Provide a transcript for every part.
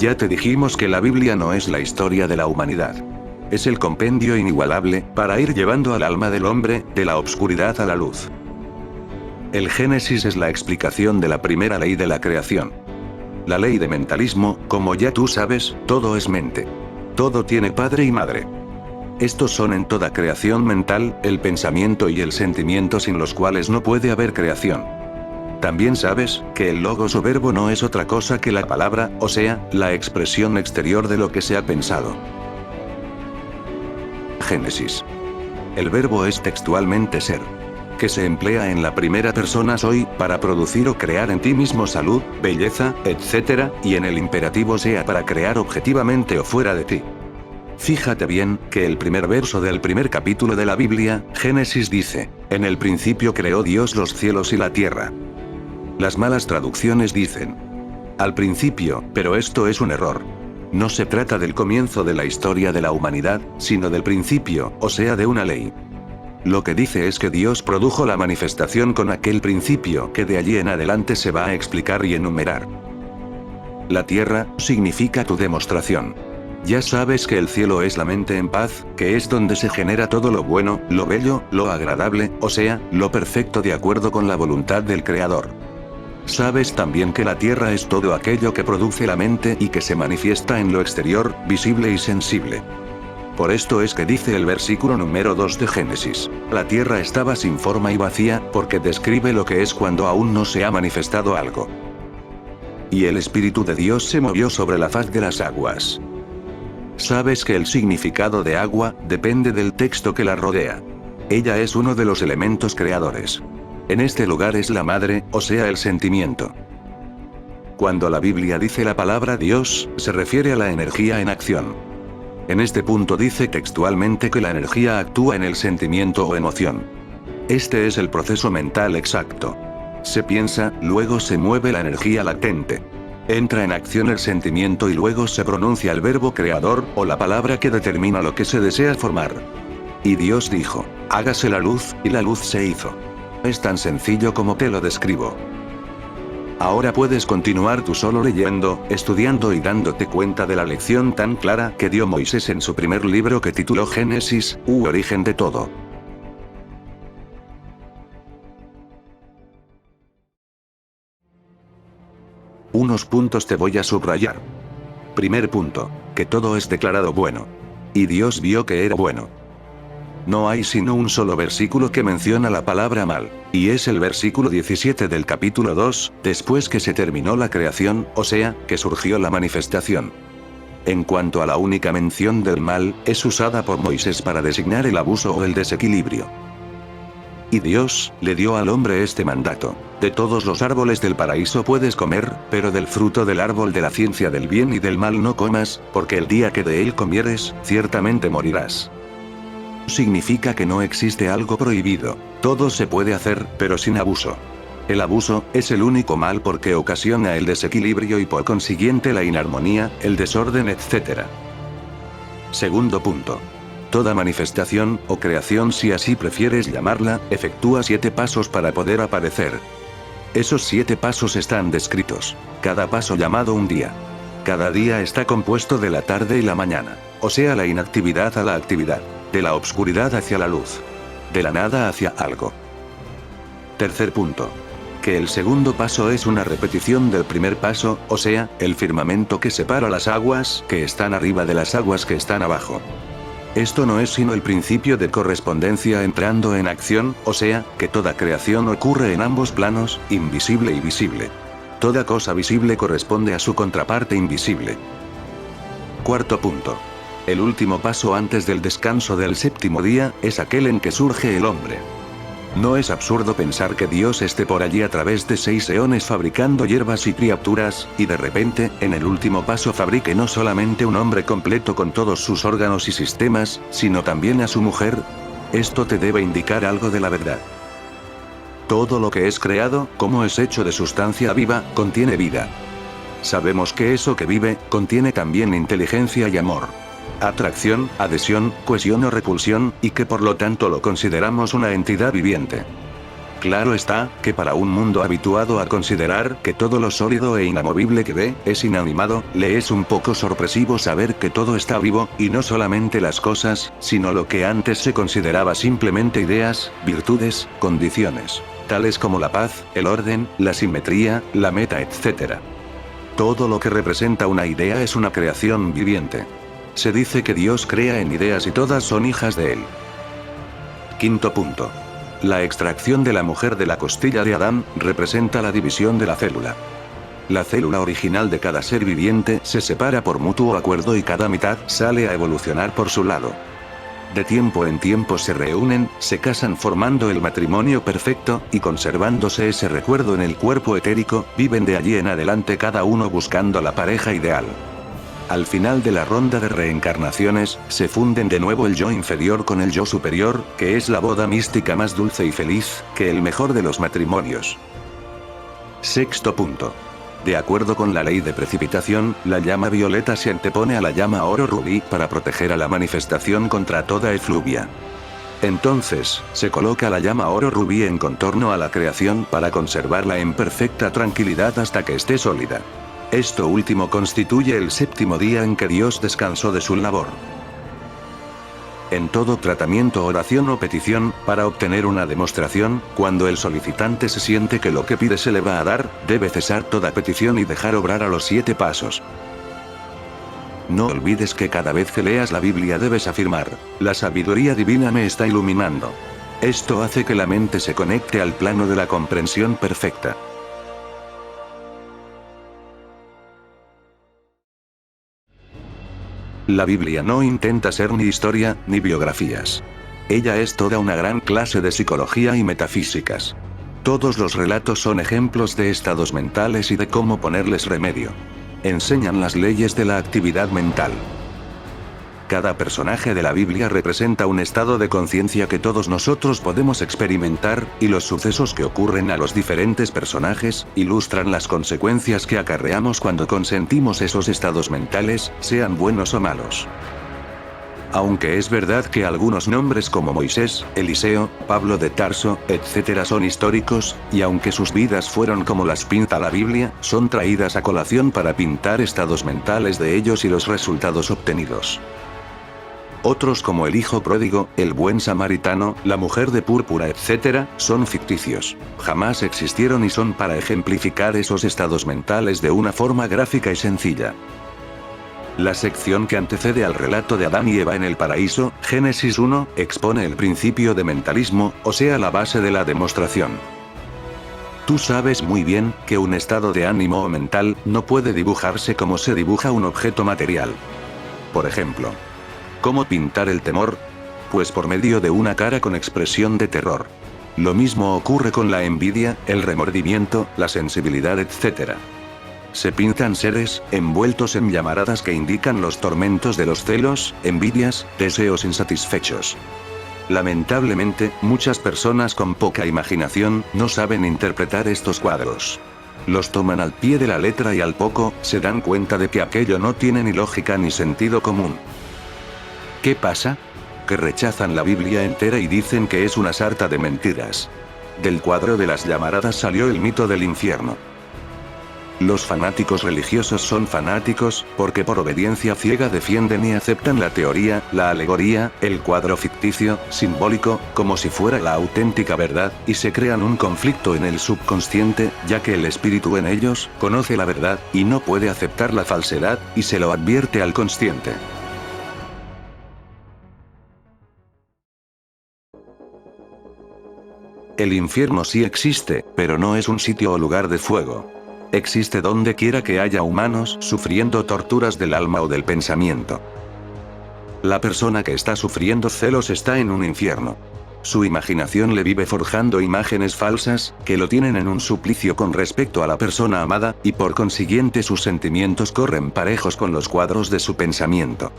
Ya te dijimos que la Biblia no es la historia de la humanidad. Es el compendio inigualable, para ir llevando al alma del hombre, de la obscuridad a la luz. El Génesis es la explicación de la primera ley de la creación. La ley de mentalismo, como ya tú sabes, todo es mente. Todo tiene padre y madre. Estos son en toda creación mental, el pensamiento y el sentimiento sin los cuales no puede haber creación. También sabes, que el logos o verbo no es otra cosa que la palabra, o sea, la expresión exterior de lo que se ha pensado. Génesis. El verbo es textualmente ser, que se emplea en la primera persona soy, para producir o crear en ti mismo salud, belleza, etc., y en el imperativo sea para crear objetivamente o fuera de ti. Fíjate bien, que el primer verso del primer capítulo de la Biblia, Génesis dice, en el principio creó Dios los cielos y la tierra. Las malas traducciones dicen, al principio, pero esto es un error. No se trata del comienzo de la historia de la humanidad, sino del principio, o sea de una ley. Lo que dice es que Dios produjo la manifestación con aquel principio que de allí en adelante se va a explicar y enumerar. La tierra, significa tu demostración. Ya sabes que el cielo es la mente en paz, que es donde se genera todo lo bueno, lo bello, lo agradable, o sea, lo perfecto de acuerdo con la voluntad del Creador. Sabes también que la tierra es todo aquello que produce la mente y que se manifiesta en lo exterior, visible y sensible. Por esto es que dice el versículo número 2 de Génesis, la tierra estaba sin forma y vacía, porque describe lo que es cuando aún no se ha manifestado algo. Y el Espíritu de Dios se movió sobre la faz de las aguas. Sabes que el significado de agua depende del texto que la rodea. Ella es uno de los elementos creadores. En este lugar es la madre, o sea el sentimiento. Cuando la Biblia dice la palabra Dios, se refiere a la energía en acción. En este punto dice textualmente que la energía actúa en el sentimiento o emoción. Este es el proceso mental exacto. Se piensa, luego se mueve la energía latente. Entra en acción el sentimiento y luego se pronuncia el verbo creador, o la palabra que determina lo que se desea formar. Y Dios dijo, hágase la luz, y la luz se hizo. Es tan sencillo como te lo describo. Ahora puedes continuar tú solo leyendo, estudiando y dándote cuenta de la lección tan clara que dio Moisés en su primer libro que tituló Génesis, origen de todo. Unos puntos te voy a subrayar. Primer punto, que todo es declarado bueno. Y Dios vio que era bueno. No hay sino un solo versículo que menciona la palabra mal, y es el versículo 17 del capítulo 2, después que se terminó la creación, o sea, que surgió la manifestación. En cuanto a la única mención del mal, es usada por Moisés para designar el abuso o el desequilibrio. Y Dios le dio al hombre este mandato: de todos los árboles del paraíso puedes comer, pero del fruto del árbol de la ciencia del bien y del mal no comas, porque el día que de él comieres, ciertamente morirás. Significa que no existe algo prohibido. Todo se puede hacer, pero sin abuso. El abuso es el único mal porque ocasiona el desequilibrio y por consiguiente la inarmonía, el desorden, etc. Segundo punto. Toda manifestación, o creación si así prefieres llamarla, efectúa 7 pasos para poder aparecer. Esos 7 pasos están descritos. Cada paso llamado un día. Cada día está compuesto de la tarde y la mañana, o sea la inactividad a la actividad. De la obscuridad hacia la luz. De la nada hacia algo. Tercer punto. Que el segundo paso es una repetición del primer paso, o sea, el firmamento que separa las aguas que están arriba de las aguas que están abajo. Esto no es sino el principio de correspondencia entrando en acción, o sea, que toda creación ocurre en ambos planos, invisible y visible. Toda cosa visible corresponde a su contraparte invisible. Cuarto punto. El último paso antes del descanso del séptimo día, es aquel en que surge el hombre. No es absurdo pensar que Dios esté por allí a través de 6 eones fabricando hierbas y criaturas, y de repente, en el último paso fabrique no solamente un hombre completo con todos sus órganos y sistemas, sino también a su mujer. Esto te debe indicar algo de la verdad. Todo lo que es creado, como es hecho de sustancia viva, contiene vida. Sabemos que eso que vive, contiene también inteligencia y amor. Atracción, adhesión, cohesión o repulsión, y que por lo tanto lo consideramos una entidad viviente. Claro está, que para un mundo habituado a considerar que todo lo sólido e inamovible que ve, es inanimado, le es un poco sorpresivo saber que todo está vivo, y no solamente las cosas, sino lo que antes se consideraba simplemente ideas, virtudes, condiciones, tales como la paz, el orden, la simetría, la meta, etc. Todo lo que representa una idea es una creación viviente. Se dice que Dios crea en ideas y todas son hijas de él. Quinto punto. La extracción de la mujer de la costilla de Adán representa la división de la célula. La célula original de cada ser viviente se separa por mutuo acuerdo y cada mitad sale a evolucionar por su lado. De tiempo en tiempo se reúnen, se casan formando el matrimonio perfecto, y conservándose ese recuerdo en el cuerpo etérico, viven de allí en adelante cada uno buscando la pareja ideal. Al final de la ronda de reencarnaciones, se funden de nuevo el yo inferior con el yo superior, que es la boda mística más dulce y feliz, que el mejor de los matrimonios. Sexto punto. De acuerdo con la ley de precipitación, la llama violeta se antepone a la llama oro rubí para proteger a la manifestación contra toda efluvia. Entonces, se coloca la llama oro rubí en contorno a la creación para conservarla en perfecta tranquilidad hasta que esté sólida. Esto último constituye el séptimo día en que Dios descansó de su labor. En todo tratamiento, oración o petición, para obtener una demostración, cuando el solicitante se siente que lo que pide se le va a dar, debe cesar toda petición y dejar obrar a los 7 pasos. No olvides que cada vez que leas la Biblia debes afirmar: la sabiduría divina me está iluminando. Esto hace que la mente se conecte al plano de la comprensión perfecta. La Biblia no intenta ser ni historia, ni biografías. Ella es toda una gran clase de psicología y metafísicas. Todos los relatos son ejemplos de estados mentales y de cómo ponerles remedio. Enseñan las leyes de la actividad mental. Cada personaje de la Biblia representa un estado de conciencia que todos nosotros podemos experimentar, y los sucesos que ocurren a los diferentes personajes ilustran las consecuencias que acarreamos cuando consentimos esos estados mentales, sean buenos o malos. Aunque es verdad que algunos nombres como Moisés, Eliseo, Pablo de Tarso, etc. son históricos, y aunque sus vidas fueron como las pinta la Biblia, son traídas a colación para pintar estados mentales de ellos y los resultados obtenidos. Otros como el hijo pródigo, el buen samaritano, la mujer de púrpura, etc., son ficticios. Jamás existieron y son para ejemplificar esos estados mentales de una forma gráfica y sencilla. La sección que antecede al relato de Adán y Eva en el paraíso, Génesis 1, expone el principio de mentalismo, o sea, la base de la demostración. Tú sabes muy bien que un estado de ánimo o mental no puede dibujarse como se dibuja un objeto material. Por ejemplo, ¿cómo pintar el temor? Pues por medio de una cara con expresión de terror. Lo mismo ocurre con la envidia, el remordimiento, la sensibilidad, etc. Se pintan seres, envueltos en llamaradas que indican los tormentos de los celos, envidias, deseos insatisfechos. Lamentablemente, muchas personas con poca imaginación no saben interpretar estos cuadros. Los toman al pie de la letra y al poco, se dan cuenta de que aquello no tiene ni lógica ni sentido común. ¿Qué pasa? Que rechazan la Biblia entera y dicen que es una sarta de mentiras. Del cuadro de las llamaradas salió el mito del infierno. Los fanáticos religiosos son fanáticos, porque por obediencia ciega defienden y aceptan la teoría, la alegoría, el cuadro ficticio, simbólico, como si fuera la auténtica verdad, y se crean un conflicto en el subconsciente, ya que el espíritu en ellos conoce la verdad, y no puede aceptar la falsedad, y se lo advierte al consciente. El infierno sí existe, pero no es un sitio o lugar de fuego. Existe donde quiera que haya humanos sufriendo torturas del alma o del pensamiento. La persona que está sufriendo celos está en un infierno. Su imaginación le vive forjando imágenes falsas, que lo tienen en un suplicio con respecto a la persona amada, y por consiguiente sus sentimientos corren parejos con los cuadros de su pensamiento.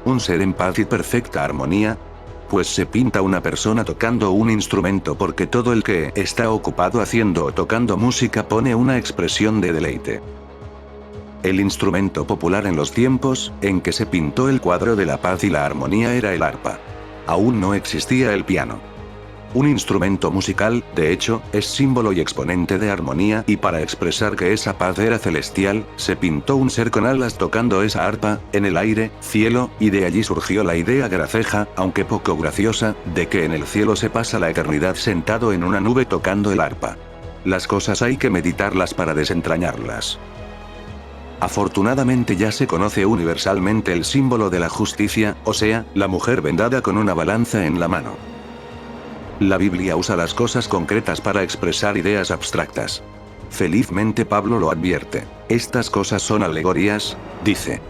Un ser en paz y perfecta armonía, pues se pinta una persona tocando un instrumento porque todo el que está ocupado haciendo o tocando música pone una expresión de deleite. El instrumento popular en los tiempos en que se pintó el cuadro de la paz y la armonía era el arpa. Aún no existía el piano. Un instrumento musical, de hecho, es símbolo y exponente de armonía, y para expresar que esa paz era celestial, se pintó un ser con alas tocando esa arpa, en el aire, cielo, y de allí surgió la idea graceja, aunque poco graciosa, de que en el cielo se pasa la eternidad sentado en una nube tocando el arpa. Las cosas hay que meditarlas para desentrañarlas. Afortunadamente ya se conoce universalmente el símbolo de la justicia, o sea, la mujer vendada con una balanza en la mano. La Biblia usa las cosas concretas para expresar ideas abstractas. Felizmente Pablo lo advierte. Estas cosas son alegorías, dice.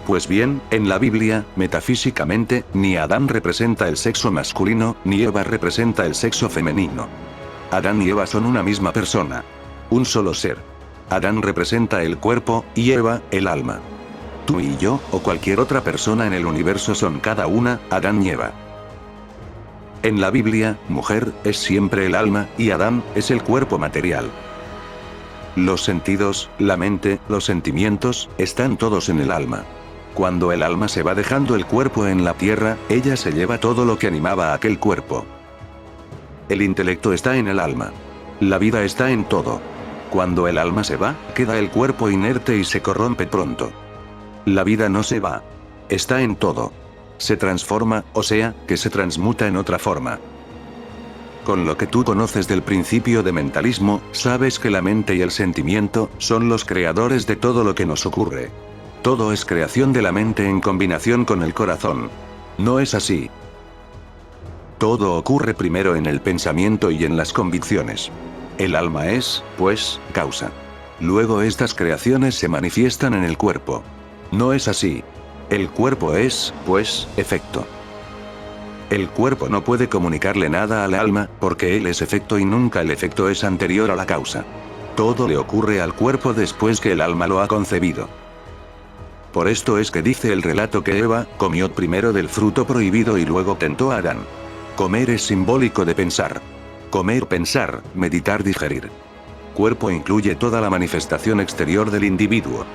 Pues bien, en la Biblia, metafísicamente, ni Adán representa el sexo masculino, ni Eva representa el sexo femenino. Adán y Eva son una misma persona. Un solo ser. Adán representa el cuerpo, y Eva, el alma. Tú y yo, o cualquier otra persona en el universo son cada una, Adán y Eva. En la Biblia, mujer, es siempre el alma, y Adán, es el cuerpo material. Los sentidos, la mente, los sentimientos, están todos en el alma. Cuando el alma se va dejando el cuerpo en la tierra, ella se lleva todo lo que animaba a aquel cuerpo. El intelecto está en el alma. La vida está en todo. Cuando el alma se va, queda el cuerpo inerte y se corrompe pronto. La vida no se va. Está en todo. Se transforma, o sea, que se transmuta en otra forma. Con lo que tú conoces del principio de mentalismo, sabes que la mente y el sentimiento son los creadores de todo lo que nos ocurre. Todo es creación de la mente en combinación con el corazón. No es así. Todo ocurre primero en el pensamiento y en las convicciones. El alma es, pues, causa. Luego estas creaciones se manifiestan en el cuerpo. No es así. El cuerpo es, pues, efecto. El cuerpo no puede comunicarle nada al alma, porque él es efecto y nunca el efecto es anterior a la causa. Todo le ocurre al cuerpo después que el alma lo ha concebido. Por esto es que dice el relato que Eva comió primero del fruto prohibido y luego tentó a Adán. Comer es simbólico de pensar. Comer, pensar, meditar, digerir. Cuerpo incluye toda la manifestación exterior del individuo.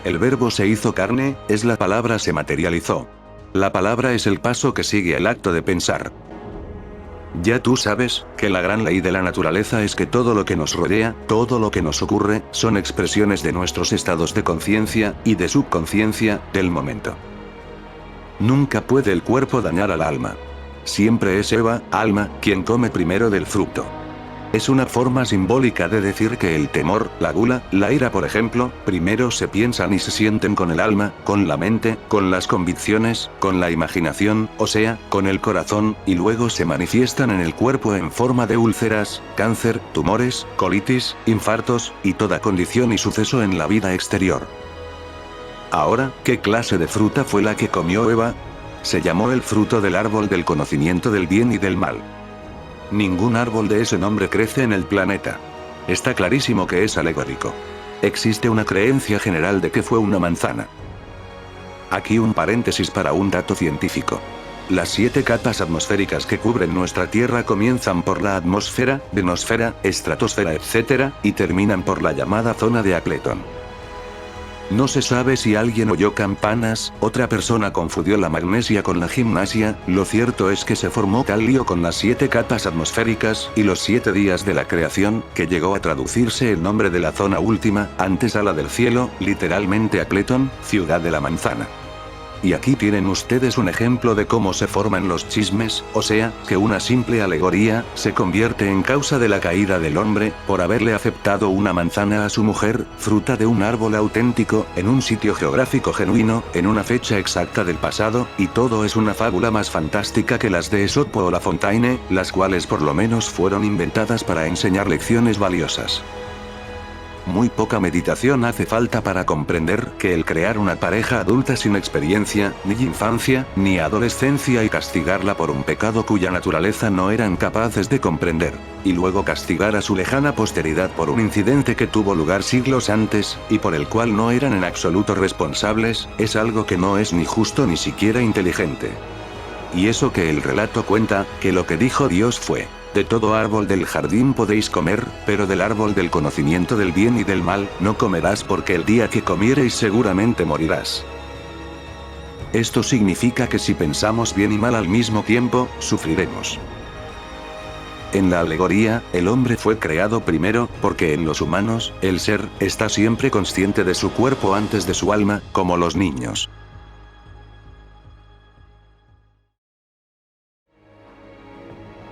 El verbo se hizo carne, es la palabra se materializó. La palabra es el paso que sigue al acto de pensar. Ya tú sabes, que la gran ley de la naturaleza es que todo lo que nos rodea, todo lo que nos ocurre, son expresiones de nuestros estados de conciencia, y de subconsciencia, del momento. Nunca puede el cuerpo dañar al alma. Siempre es Eva, alma, quien come primero del fruto. Es una forma simbólica de decir que el temor, la gula, la ira por ejemplo, primero se piensan y se sienten con el alma, con la mente, con las convicciones, con la imaginación, o sea, con el corazón, y luego se manifiestan en el cuerpo en forma de úlceras, cáncer, tumores, colitis, infartos, y toda condición y suceso en la vida exterior. Ahora, ¿qué clase de fruta fue la que comió Eva? Se llamó el fruto del árbol del conocimiento del bien y del mal. Ningún árbol de ese nombre crece en el planeta. Está clarísimo que es alegórico. Existe una creencia general de que fue una manzana. Aquí un paréntesis para un dato científico. Las 7 capas atmosféricas que cubren nuestra Tierra comienzan por la atmósfera, ionosfera, estratosfera, etc., y terminan por la llamada zona de Appleton. No se sabe si alguien oyó campanas, otra persona confundió la magnesia con la gimnasia, lo cierto es que se formó tal lío con las 7 capas atmosféricas, y los 7 días de la creación, que llegó a traducirse el nombre de la zona última, antes a la del cielo, literalmente Appleton, ciudad de la manzana. Y aquí tienen ustedes un ejemplo de cómo se forman los chismes, o sea, que una simple alegoría, se convierte en causa de la caída del hombre, por haberle aceptado una manzana a su mujer, fruta de un árbol auténtico, en un sitio geográfico genuino, en una fecha exacta del pasado, y todo es una fábula más fantástica que las de Esopo o La Fontaine, las cuales por lo menos fueron inventadas para enseñar lecciones valiosas. Muy poca meditación hace falta para comprender que el crear una pareja adulta sin experiencia, ni infancia, ni adolescencia y castigarla por un pecado cuya naturaleza no eran capaces de comprender, y luego castigar a su lejana posteridad por un incidente que tuvo lugar siglos antes, y por el cual no eran en absoluto responsables, es algo que no es ni justo ni siquiera inteligente. Y eso que el relato cuenta, que lo que dijo Dios fue: de todo árbol del jardín podéis comer, pero del árbol del conocimiento del bien y del mal, no comerás porque el día que comiereis seguramente morirás. Esto significa que si pensamos bien y mal al mismo tiempo, sufriremos. En la alegoría, el hombre fue creado primero, porque en los humanos, el ser, está siempre consciente de su cuerpo antes de su alma, como los niños.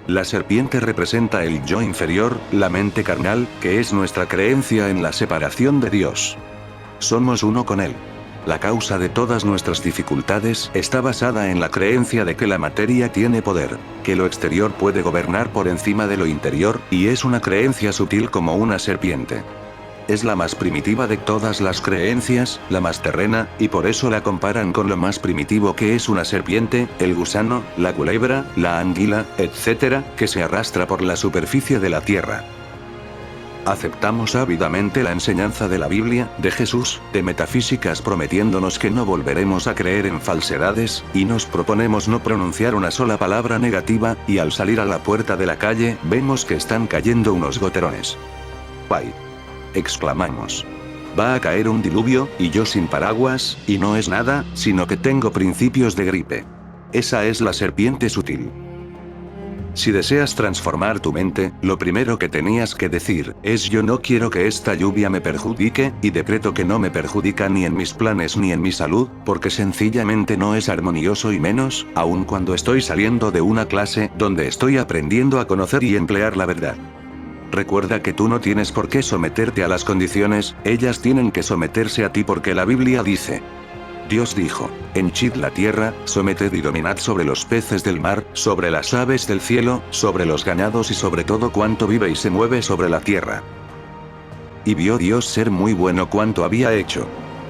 La serpiente representa el yo inferior, la mente carnal, que es nuestra creencia en la separación de Dios. Somos uno con Él. La causa de todas nuestras dificultades está basada en la creencia de que la materia tiene poder, que lo exterior puede gobernar por encima de lo interior, y es una creencia sutil como una serpiente. Es la más primitiva de todas las creencias, la más terrena, y por eso la comparan con lo más primitivo que es una serpiente, el gusano, la culebra, la anguila, etc., que se arrastra por la superficie de la tierra. Aceptamos ávidamente la enseñanza de la Biblia, de Jesús, de metafísicas prometiéndonos que no volveremos a creer en falsedades, y nos proponemos no pronunciar una sola palabra negativa, y al salir a la puerta de la calle, vemos que están cayendo unos goterones. ¡Ay!, exclamamos. Va a caer un diluvio, y yo sin paraguas, y no es nada, sino que tengo principios de gripe. Esa es la serpiente sutil. Si deseas transformar tu mente, lo primero que tenías que decir es: yo no quiero que esta lluvia me perjudique, y decreto que no me perjudica ni en mis planes ni en mi salud, porque sencillamente no es armonioso, y menos, aun cuando estoy saliendo de una clase donde estoy aprendiendo a conocer y emplear la verdad. Recuerda que tú no tienes por qué someterte a las condiciones, ellas tienen que someterse a ti porque la Biblia dice: Dios dijo, henchid la tierra, someted y dominad sobre los peces del mar, sobre las aves del cielo, sobre los ganados y sobre todo cuanto vive y se mueve sobre la tierra. Y vio Dios ser muy bueno cuanto había hecho.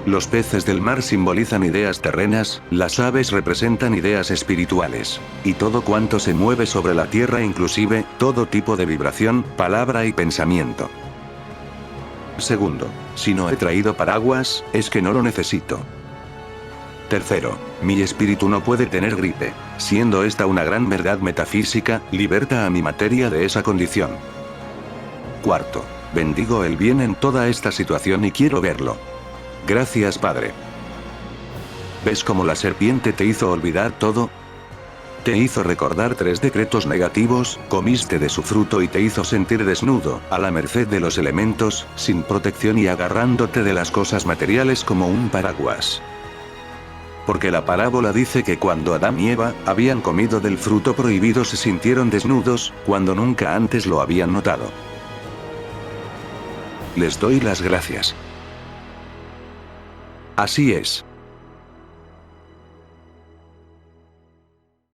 Los peces del mar simbolizan ideas terrenas, las aves representan ideas espirituales. Y todo cuanto se mueve sobre la tierra, inclusive, todo tipo de vibración, palabra y pensamiento. Segundo, si no he traído paraguas, es que no lo necesito. Tercero, mi espíritu no puede tener gripe. Siendo esta una gran verdad metafísica, liberta a mi materia de esa condición. Cuarto, bendigo el bien en toda esta situación y quiero verlo. Gracias, Padre. ¿Ves cómo la serpiente te hizo olvidar todo? Te hizo recordar 3 decretos negativos, comiste de su fruto y te hizo sentir desnudo, a la merced de los elementos, sin protección y agarrándote de las cosas materiales como un paraguas. Porque la parábola dice que cuando Adán y Eva habían comido del fruto prohibido se sintieron desnudos, cuando nunca antes lo habían notado. Les doy las gracias. Así es.